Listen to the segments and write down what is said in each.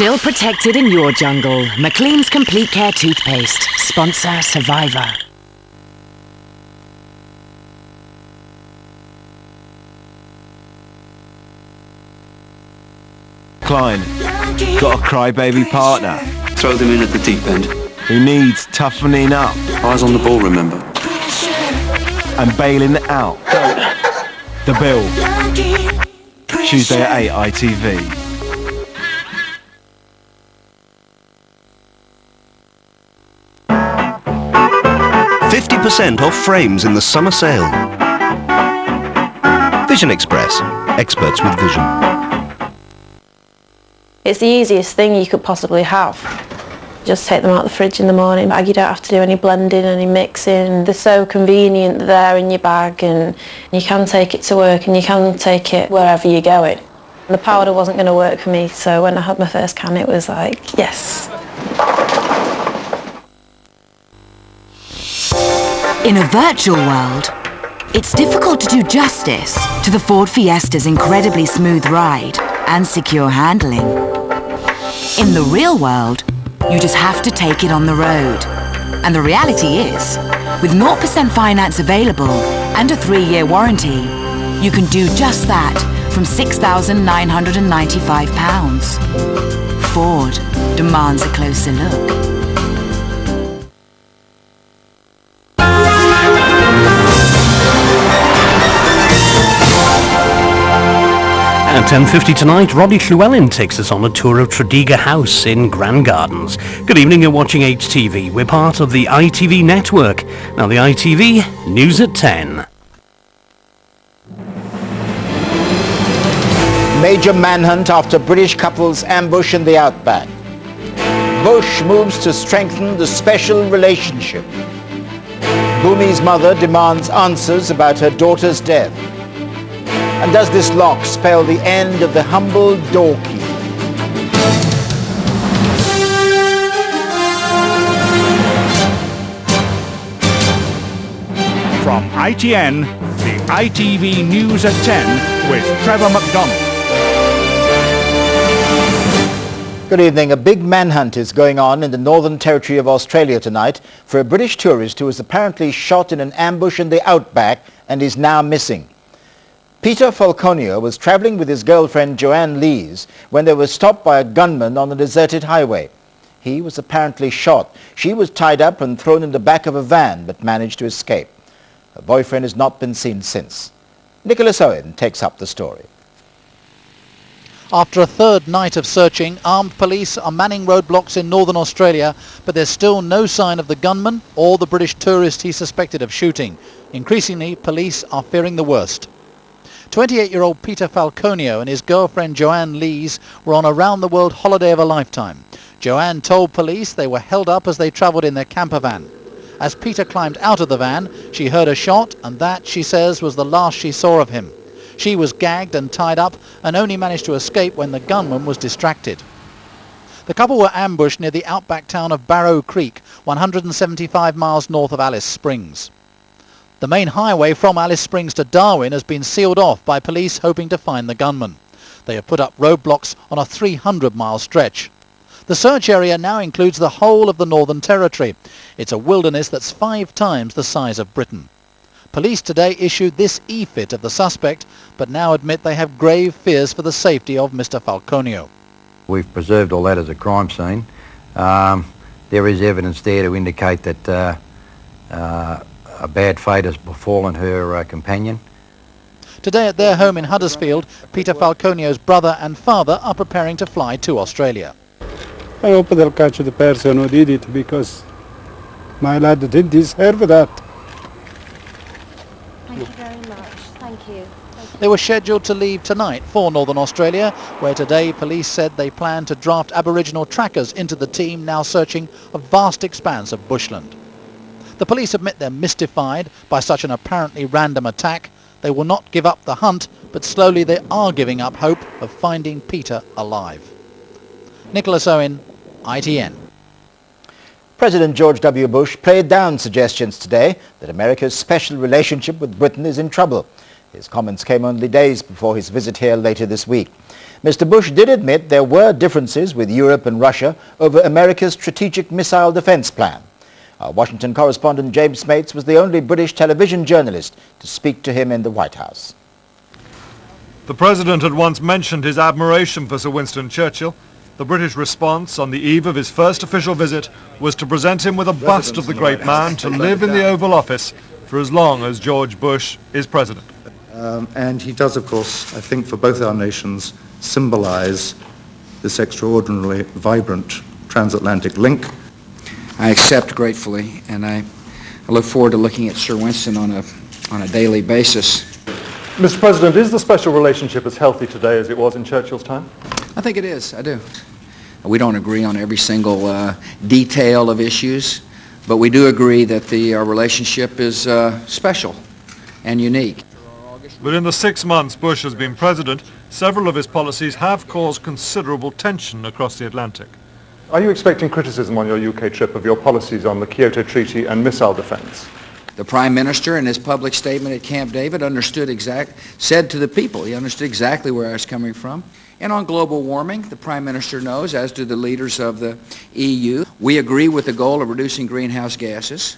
Still protected in your jungle. McLean's Complete Care Toothpaste. Sponsor Survivor. Klein, got a crybaby partner. Throw them in at the deep end. Who needs toughening up. Eyes on the ball, remember. And bailing out. The Bill. Tuesday at 8 ITV. % off frames in the summer sale. Vision Express. Experts with vision. It's the easiest thing you could possibly have. Just take them out of the fridge in the morning. You don't have to do any blending, any mixing. They're so convenient, they're there in your bag, and you can take it to work and you can take it wherever you're going. The powder wasn't going to work for me, so when I had my first can it was like, yes. In a virtual world, it's difficult to do justice to the Ford Fiesta's incredibly smooth ride and secure handling. In the real world, you just have to take it on the road. And the reality is, with 0% finance available and a 3-year warranty, you can do just that from £6,995. Ford demands a closer look. At 10:50 tonight, Roddy Llewellyn takes us on a tour of Tredegar House in Grand Gardens. Good evening, you're watching HTV. We're part of the ITV network. Now the ITV News at 10. Major manhunt after British couple's ambush in the outback. Bush moves to strengthen the special relationship. Bhumi's mother demands answers about her daughter's death. And does this lock spell the end of the humble doorkeeper? From ITN, the ITV News at 10 with Trevor McDonald. Good evening. A big manhunt is going on in the Northern Territory of Australia tonight for a British tourist who was apparently shot in an ambush in the outback and is now missing. Peter Falconio was travelling with his girlfriend Joanne Lees when they were stopped by a gunman on a deserted highway. He was apparently shot. She was tied up and thrown in the back of a van but managed to escape. Her boyfriend has not been seen since. Nicholas Owen takes up the story. After a third night of searching, armed police are manning roadblocks in northern Australia, but there's still no sign of the gunman or the British tourist he's suspected of shooting. Increasingly, police are fearing the worst. 28-year-old Peter Falconio and his girlfriend Joanne Lees were on a round-the-world holiday of a lifetime. Joanne told police they were held up as they travelled in their camper van. As Peter climbed out of the van, she heard a shot, and that, she says, was the last she saw of him. She was gagged and tied up and only managed to escape when the gunman was distracted. The couple were ambushed near the outback town of Barrow Creek, 175 miles north of Alice Springs. The main highway from Alice Springs to Darwin has been sealed off by police hoping to find the gunman. They have put up roadblocks on a 300-mile stretch. The search area now includes the whole of the Northern Territory. It's a wilderness that's 5 times the size of Britain. Police today issued this e-fit of the suspect, but now admit they have grave fears for the safety of Mr. Falconio. We've preserved all that as a crime scene. There is evidence there to indicate that a bad fate has befallen her companion. Today at their home in Huddersfield, Peter Falconio's brother and father are preparing to fly to Australia. I hope they'll catch the person who did it, because my lad didn't deserve that. Thank you very much. Thank you. They were scheduled to leave tonight for Northern Australia, where today police said they plan to draft Aboriginal trackers into the team now searching a vast expanse of bushland. The police admit they're mystified by such an apparently random attack. They will not give up the hunt, but slowly they are giving up hope of finding Peter alive. Nicholas Owen, ITN. President George W. Bush played down suggestions today that America's special relationship with Britain is in trouble. His comments came only days before his visit here later this week. Mr. Bush did admit there were differences with Europe and Russia over America's strategic missile defense plan. Our Washington correspondent James Smates was the only British television journalist to speak to him in the White House. The President had once mentioned his admiration for Sir Winston Churchill. The British response on the eve of his first official visit was to present him with a bust of the great man to live in the Oval Office for as long as George Bush is President. And he does, of course, I think for both our nations, symbolise this extraordinarily vibrant transatlantic link. I accept gratefully, and I look forward to looking at Sir Winston on a daily basis. Mr. President, is the special relationship as healthy today as it was in Churchill's time? I think it is, I do. We don't agree on every single detail of issues, but we do agree that our relationship is special and unique. But in the 6 months Bush has been President, several of his policies have caused considerable tension across the Atlantic. Are you expecting criticism on your UK trip of your policies on the Kyoto Treaty and missile defence? The Prime Minister in his public statement at Camp David said to the people, he understood exactly where I was coming from. And on global warming, the Prime Minister knows, as do the leaders of the EU, we agree with the goal of reducing greenhouse gases,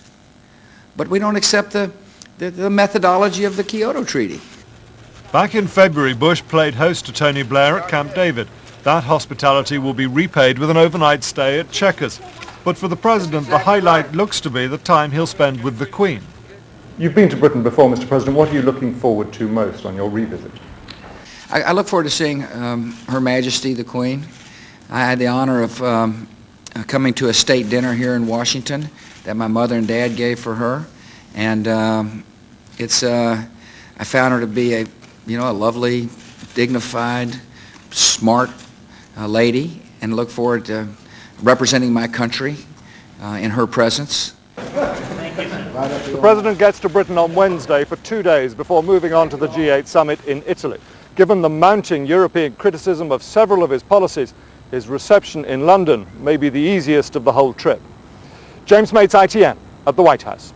but we don't accept the methodology of the Kyoto Treaty. Back in February, Bush played host to Tony Blair at Camp David. That hospitality will be repaid with an overnight stay at Chequers. But for the President, the highlight looks to be the time he'll spend with the Queen. You've been to Britain before, Mr. President. What are you looking forward to most on your revisit? I look forward to seeing Her Majesty the Queen. I had the honor of coming to a state dinner here in Washington that my mother and dad gave for her, and I found her to be a lovely, dignified, smart lady, and look forward to representing my country in her presence. The President gets to Britain on Wednesday for 2 days before moving on to the G8 summit in Italy. Given the mounting European criticism of several of his policies, his reception in London may be the easiest of the whole trip. James Smates, ITN, at the White House.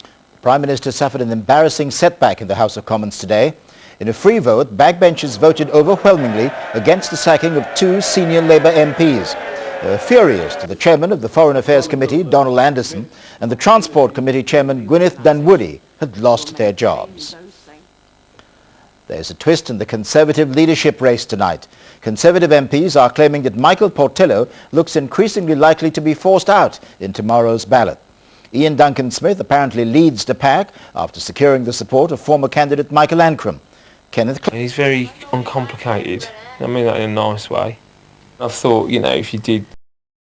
The Prime Minister suffered an embarrassing setback in the House of Commons today. In a free vote, backbenchers voted overwhelmingly against the sacking of 2 senior Labour MPs. They were furious to the chairman of the Foreign Affairs Committee, Donald Anderson, and the Transport Committee chairman, Gwyneth Dunwoody, had lost their jobs. There's a twist in the Conservative leadership race tonight. Conservative MPs are claiming that Michael Portillo looks increasingly likely to be forced out in tomorrow's ballot. Ian Duncan Smith apparently leads the pack after securing the support of former candidate Michael Ancram. Kenneth He's very uncomplicated. I mean that in a nice way. I thought, if you did